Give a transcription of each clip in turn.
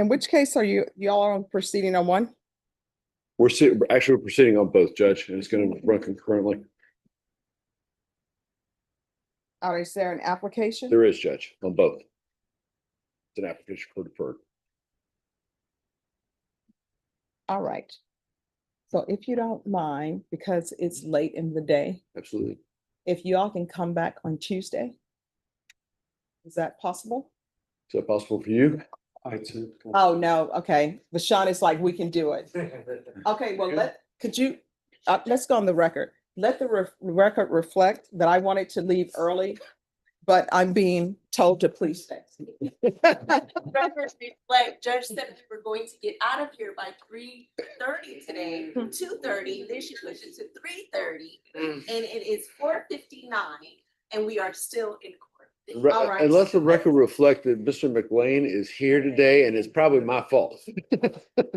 In which case are y'all are proceeding on one? We're proceeding on both, Judge, and it's going to run concurrently. Is there an application? There is, Judge, on both. It's an application for deferred. All right. So if you don't mind, because it's late in the day, Absolutely. if you all can come back on Tuesday, is that possible? Is that possible for you? I too. Oh, no, okay. Bashan is like, we can do it. Okay, well, let's go on the record. Let the record reflect that I wanted to leave early, but I'm being told to please stay. Records reflect, Judge said we were going to get out of here by 3:30 today, 2:30, then she pushed it to 3:30. And it is 4:59 and we are still in court. All right. And let the record reflect that Mr. McLean is here today, and it's probably my fault.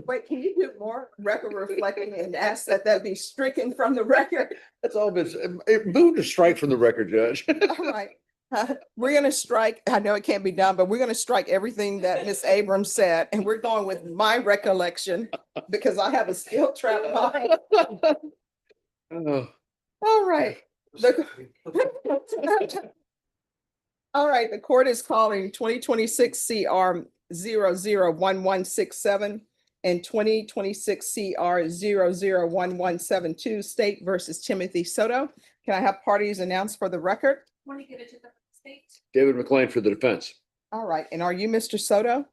Wait, can you do more record reflecting and ask that be stricken from the record? That's all been, it moved to strike from the record, Judge. All right. We're gonna strike, I know it can't be done, but we're gonna strike everything that Ms. Abrams said, and we're going with my recollection because I have a skill trap mind. Oh, All right. All right, the court is calling 2026 CR 001167 and 2026 CR 001172 State versus Timothy Soto. Can I have parties announced for the record? Want to get it to the state? David McLean for the defense. All right, and are you Mr. Soto?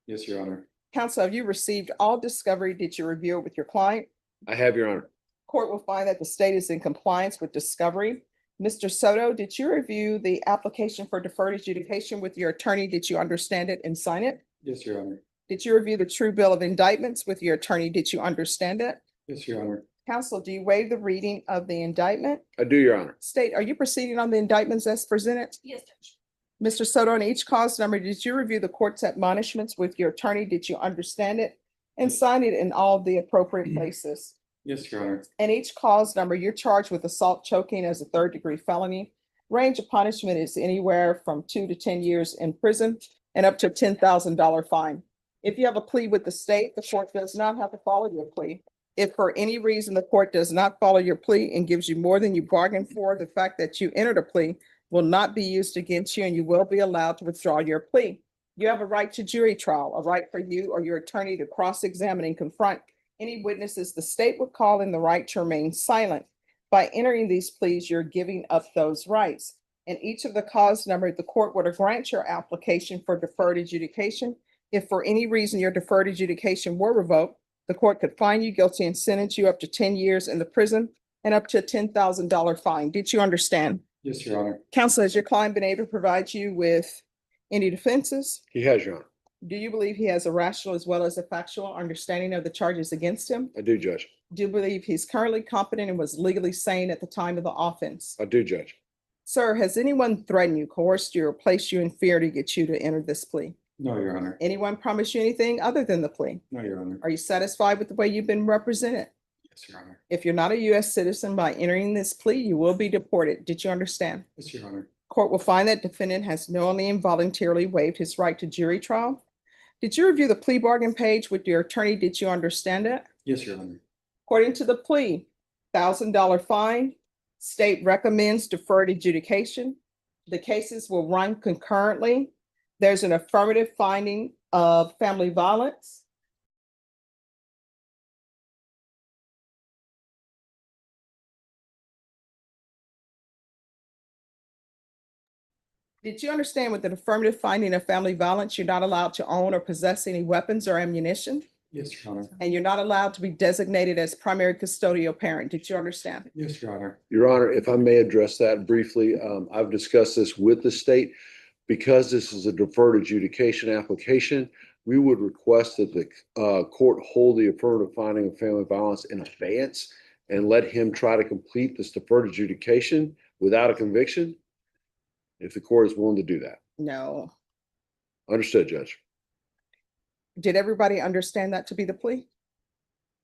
Yes, Your Honor. Counsel, have you received all discovery? Did you review it with your client? I have, Your Honor. Court will find that the state is in compliance with discovery. Mr. Soto, did you review the application for deferred adjudication with your attorney? Did you understand it and sign it? Yes, Your Honor. Did you review the true bill of indictments with your attorney? Did you understand it? Yes, Your Honor. Counsel, do you waive the reading of the indictment? I do, Your Honor. State, are you proceeding on the indictments as presented? Yes, Judge. Mr. Soto, on each cause number, did you review the court's admonishments with your attorney? Did you understand it and sign it in all the appropriate places? Yes, Your Honor. And each cause number, you're charged with assault choking as a third-degree felony. Range of punishment is anywhere from 2 to 10 years in prison and up to a $10,000 fine. If you have a plea with the state, the court does not have to follow your plea. If for any reason the court does not follow your plea and gives you more than you bargained for, the fact that you entered a plea will not be used against you and you will be allowed to withdraw your plea. You have a right to jury trial, a right for you or your attorney to cross-examine and confront any witnesses the state would call in, the right to remain silent. By entering these pleas, you're giving up those rights. In each of the cause number, the court would grant your application for deferred adjudication. If for any reason your deferred adjudication were revoked, the court could find you guilty and sentence you up to 10 years in the prison and up to a $10,000 fine. Did you understand? Yes, Your Honor. Counsel, has your client been able to provide you with any defenses? He has, Your Honor. Do you believe he has a rational as well as a factual understanding of the charges against him? I do, Judge. Do you believe he's currently competent and was legally sane at the time of the offense? I do, Judge. Sir, has anyone threatened you, coerced you, or placed you in fear to get you to enter this plea? No, Your Honor. Anyone promised you anything other than the plea? No, Your Honor. Are you satisfied with the way you've been represented? Yes, Your Honor. If you're not a U.S. citizen, by entering this plea, you will be deported. Did you understand? Yes, Your Honor. Court will find that defendant has knowingly and voluntarily waived his right to jury trial. Did you review the plea bargain page with your attorney? Did you understand it? Yes, Your Honor. According to the plea, $1,000 fine, state recommends deferred adjudication. The cases will run concurrently. There's an affirmative finding of family violence. Did you understand with an affirmative finding of family violence, you're not allowed to own or possess any weapons or ammunition? Yes, Your Honor. And you're not allowed to be designated as primary custodial parent. Did you understand? Yes, Your Honor. Your Honor, if I may address that briefly, I've discussed this with the state. Because this is a deferred adjudication application, we would request that the court hold the affirmative finding of family violence in abeyance and let him try to complete this deferred adjudication without a conviction, if the court is willing to do that. No. Understood, Judge. Did everybody understand that to be the plea?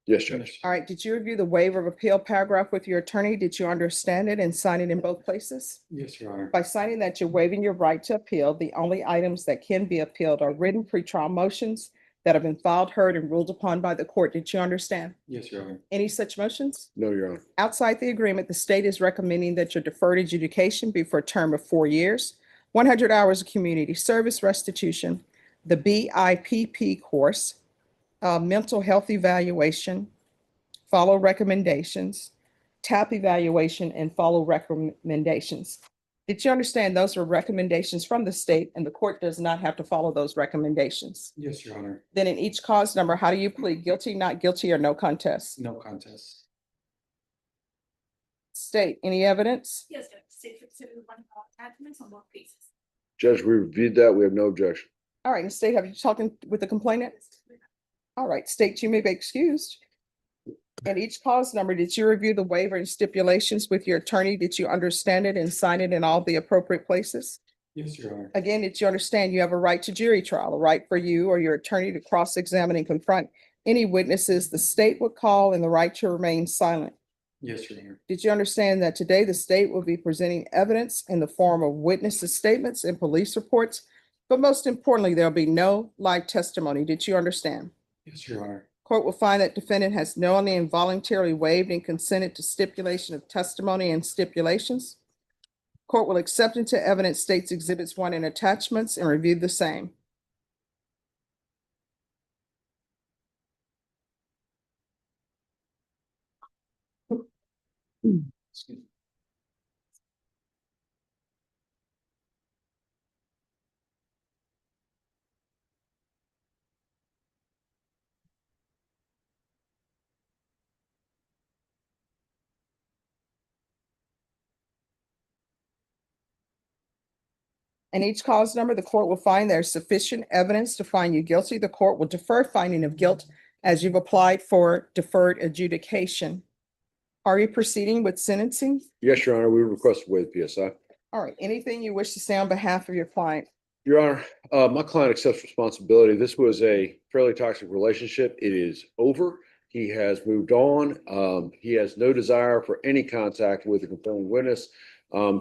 Yes, Judge. All right. Did you review the waiver of appeal paragraph with your attorney? Did you understand it and sign it in both places? Yes, Your Honor. By signing that you're waiving your right to appeal, the only items that can be appealed are written pretrial motions, that have been filed, heard, and ruled upon by the court. Did you understand? Yes, Your Honor. Any such motions? No, Your Honor. Outside the agreement, the state is recommending that your deferred adjudication be for a term of 4 years, 100 hours of community service restitution, the BIPP course, mental health evaluation, follow recommendations, TAP evaluation, and follow recommendations. Did you understand those are recommendations from the state and the court does not have to follow those recommendations? Yes, Your Honor. Then in each cause number, how do you plead? Guilty, not guilty, or no contest? No contest. State, any evidence? Yes, Judge. State considered one of our attachments on both cases. Judge, we reviewed that. We have no objection. All right, and state, have you talking with the complainant? All right, state, you may be excused. And each cause number, did you review the waiver and stipulations with your attorney? Did you understand it and sign it in all the appropriate places? Yes, Your Honor. Again, did you understand you have a right to jury trial, a right for you or your attorney to cross-examine and confront any witnesses the state would call, and the right to remain silent? Yes, Your Honor. Did you understand that today the state will be presenting evidence in the form of witnesses' statements and police reports? But most importantly, there'll be no live testimony. Did you understand? Yes, Your Honor. Court will find that defendant has knowingly and voluntarily waived and consented to stipulation of testimony and stipulations. Court will accept into evidence states exhibits 1 and attachments and review the same. Excuse me. In each cause number, the court will find there is sufficient evidence to find you guilty. The court will defer finding of guilt as you've applied for deferred adjudication. Are you proceeding with sentencing? Yes, Your Honor, we request to waive PSI. All right, anything you wish to say on behalf of your client? Your Honor, my client accepts responsibility. This was a fairly toxic relationship. It is over. He has moved on. He has no desire for any contact with a complaining witness.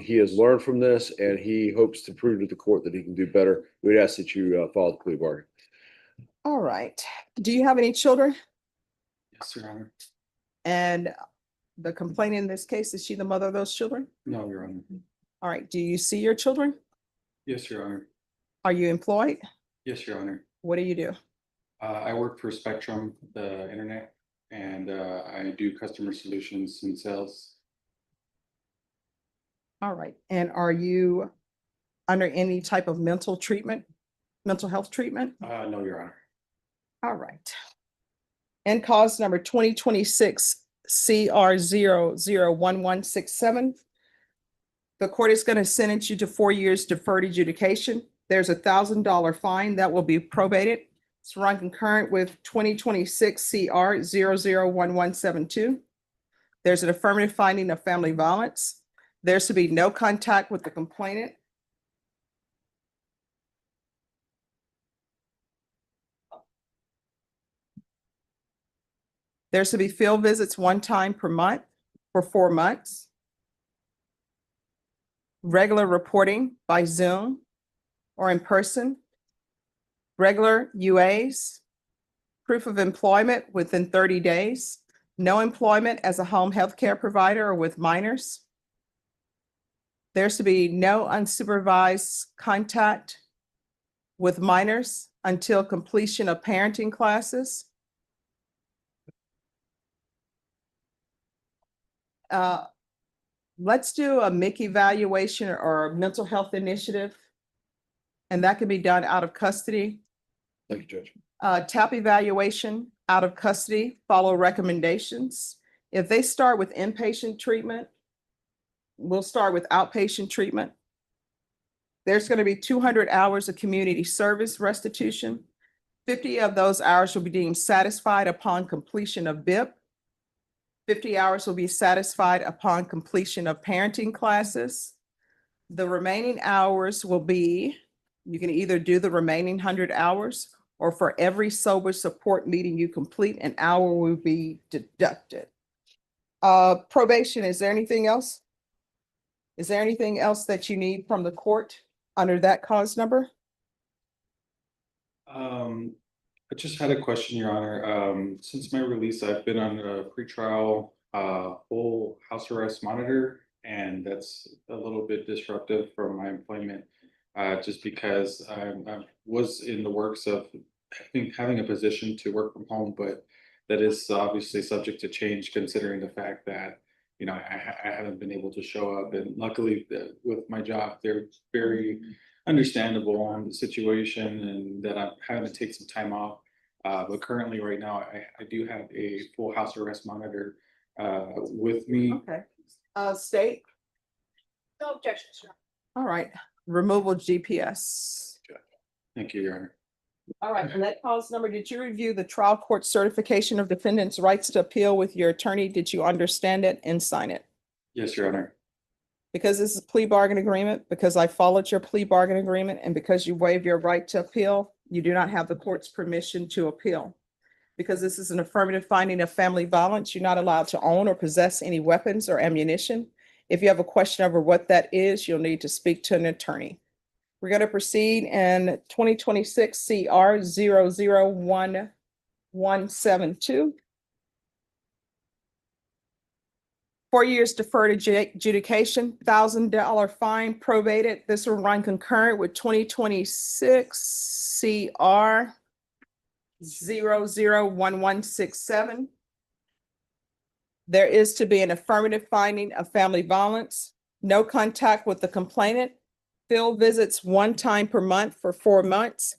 He has learned from this and he hopes to prove to the court that he can do better. We'd ask that you follow the plea bargain. All right. Do you have any children? Yes, Your Honor. And the complainant in this case, is she the mother of those children? No, Your Honor. All right. Do you see your children? Yes, Your Honor. Are you employed? Yes, Your Honor. What do you do? I work for Spectrum, the internet, and I do customer solutions and sales. All right. And are you under any type of mental health treatment? No, Your Honor. All right. And cause number 2026 CR 001167. The court is going to sentence you to 4 years deferred adjudication. There's $1,000 fine that will be probated. It's run concurrent with 2026 CR 001172. There's an affirmative finding of family violence. There's to be no contact with the complainant. There's to be field visits 1 time per month for 4 months. Regular reporting by Zoom or in person. Regular UAs. Proof of employment within 30 days. No employment as a home health care provider or with minors. There's to be no unsupervised contact with minors until completion of parenting classes. Let's do a MIC evaluation or a mental health initiative. And that can be done out of custody. Thank you, Judge. TAP evaluation out of custody, follow recommendations. If they start with inpatient treatment, we'll start with outpatient treatment. There's going to be 200 hours of community service restitution. 50 of those hours will be deemed satisfied upon completion of BIP. 50 hours will be satisfied upon completion of parenting classes. The remaining hours will be, you can either do the remaining 100 hours or for every sober support meeting you complete, an hour will be deducted. Probation, is there anything else? Is there anything else that you need from the court under that cause number? I just had a question, Your Honor. Since my release, I've been on a pretrial, full house arrest monitor, and that's a little bit disruptive for my employment. Just because I was in the works of having a position to work from home, but that is obviously subject to change considering the fact that, you know, I haven't been able to show up, and luckily with my job, they're very understandable on the situation and that I'm having to take some time off. But currently, right now, I do have a full house arrest monitor with me. Okay. State, No objections, Your all right, removal GPS. Thank you, Your Honor. All right, and that cause number, did you review the trial court certification of defendant's rights to appeal with your attorney? Did you understand it and sign it? Yes, Your Honor. Because this is a plea bargain agreement, because I followed your plea bargain agreement, and because you waived your right to appeal, you do not have the court's permission to appeal. Because this is an affirmative finding of family violence, you're not allowed to own or possess any weapons or ammunition. If you have a question over what that is, you'll need to speak to an attorney. We're going to proceed in 2026 CR 001172. 4 years deferred adjudication, $1,000 fine probated. This will run concurrent with 2026 CR 001167. There is to be an affirmative finding of family violence, no contact with the complainant, field visits 1 time per month for 4 months,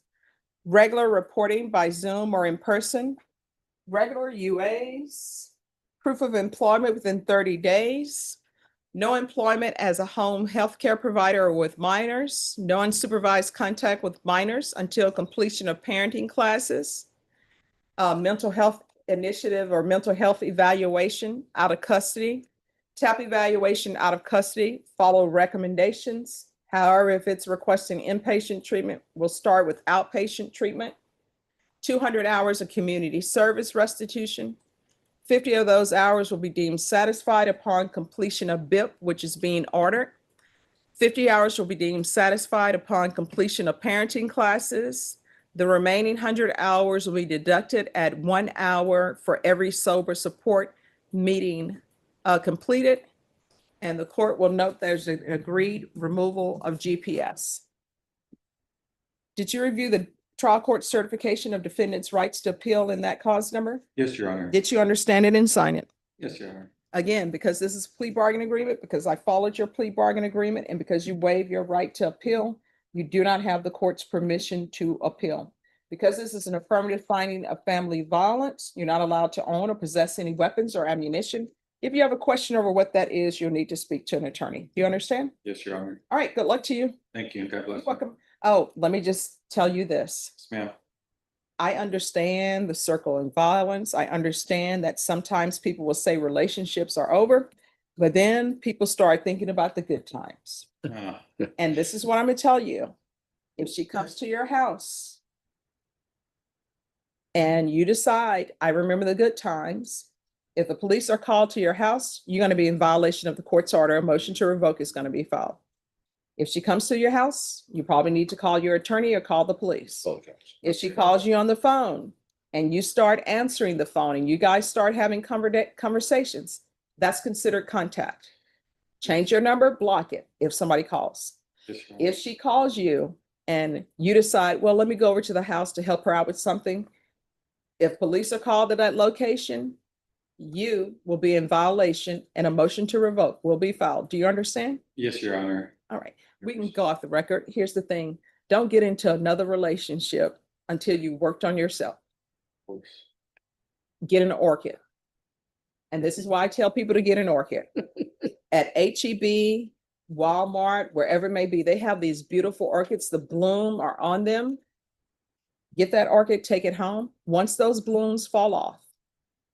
regular reporting by Zoom or in person, regular UAs, proof of employment within 30 days, no employment as a home healthcare provider or with minors, no unsupervised contact with minors until completion of parenting classes, mental health initiative or mental health evaluation out of custody, TAP evaluation out of custody, follow recommendations. However, if it's requesting inpatient treatment, we'll start with outpatient treatment, 200 hours of community service restitution. 50 of those hours will be deemed satisfied upon completion of BIP, which is being ordered. 50 hours will be deemed satisfied upon completion of parenting classes. The remaining 100 hours will be deducted at 1 hour for every sober support meeting completed. And the court will note there's an agreed removal of GPS. Did you review the trial court certification of defendant's rights to appeal in that cause number? Yes, Your Honor. Did you understand it and sign it? Yes, Your Honor. Again, because this is a plea bargain agreement, because I followed your plea bargain agreement, and because you waive your right to appeal, you do not have the court's permission to appeal. Because this is an affirmative finding of family violence, you're not allowed to own or possess any weapons or ammunition. If you have a question over what that is, you'll need to speak to an attorney. Do you understand? Yes, Your Honor. All right, good luck to you. Thank you. God bless You're you. welcome. Oh, let me just tell you this. Yes, ma'am. I understand the circle of violence. I understand that sometimes people will say relationships are over, but then people start thinking about the good times. And this is what I'm gonna tell you. If she comes to your house and you decide, I remember the good times, if the police are called to your house, you're gonna be in violation of the court's order. A motion to revoke is gonna be filed. If she comes to your house, you probably need to call your attorney or call the police. Okay. If she calls you on the phone and you start answering the phone and you guys start having conversations, that's considered contact. Change your number, block it if somebody calls. Yes, Your Honor. If she calls you and you decide, well, let me go over to the house to help her out with something. If police are called to that location, you will be in violation and a motion to revoke will be filed. Do you understand? Yes, Your Honor. All right, we can go off the record. Here's the thing. Don't get into another relationship until you worked on yourself. Of course. Get an orchid. And this is why I tell people to get an orchid. At HEB, Walmart, wherever it may be, they have these beautiful orchids. The bloom are on them. Get that orchid, take it home. Once those blooms fall off,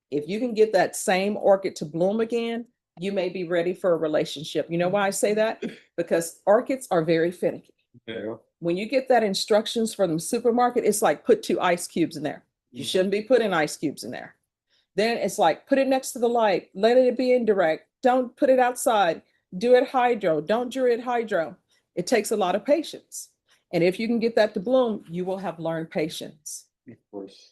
if you can get that same orchid to bloom again, you may be ready for a relationship. You know why I say that? Because orchids are very finicky. Yeah. When you get that instructions from the supermarket, it's like put 2 ice cubes in there. You shouldn't be putting ice cubes in there. Then it's like put it next to the light, let it be indirect. Don't put it outside. Do it hydro. Don't do it hydro. It takes a lot of patience. And if you can get that to bloom, you will have learned patience. Of course.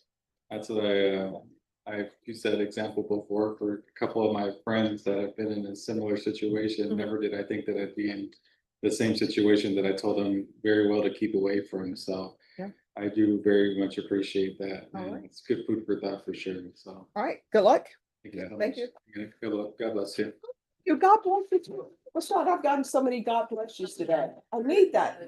That's what I've used that example before for a couple of my friends that have been in a similar situation. Mhm. Never did I think that I'd be in the same situation that I told them very well to keep away from. So Yeah. I do very much appreciate that. All And right. it's good food for thought for sure. So All right, good luck. thank you. so Thank much. you. Yeah, good luck. God bless you. You, God bless you too. Rashawn, I've gotten so many God bless yous today. I need that.